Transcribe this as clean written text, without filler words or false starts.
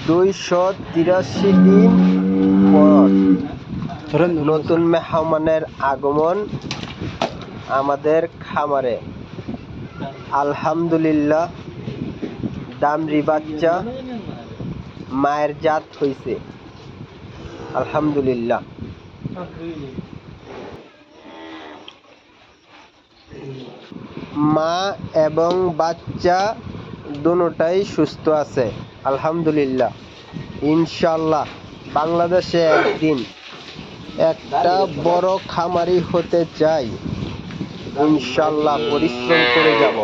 283 দিন পর নতুন মেহমানের আগমন আমাদের খামারে। আলহামদুলিল্লাহ, দামরি বাচ্চা মায়ের জাত হইছে। আলহামদুলিল্লাহ। মা এবং বাচ্চা দুটোটাই সুস্থ আছে। আলহামদুলিল্লাহ। ইনশাল্লাহ বাংলাদেশে একদিন একটা বড় খামারি হতে চাই। ইনশাল্লাহ পরিশ্রম করে যাব।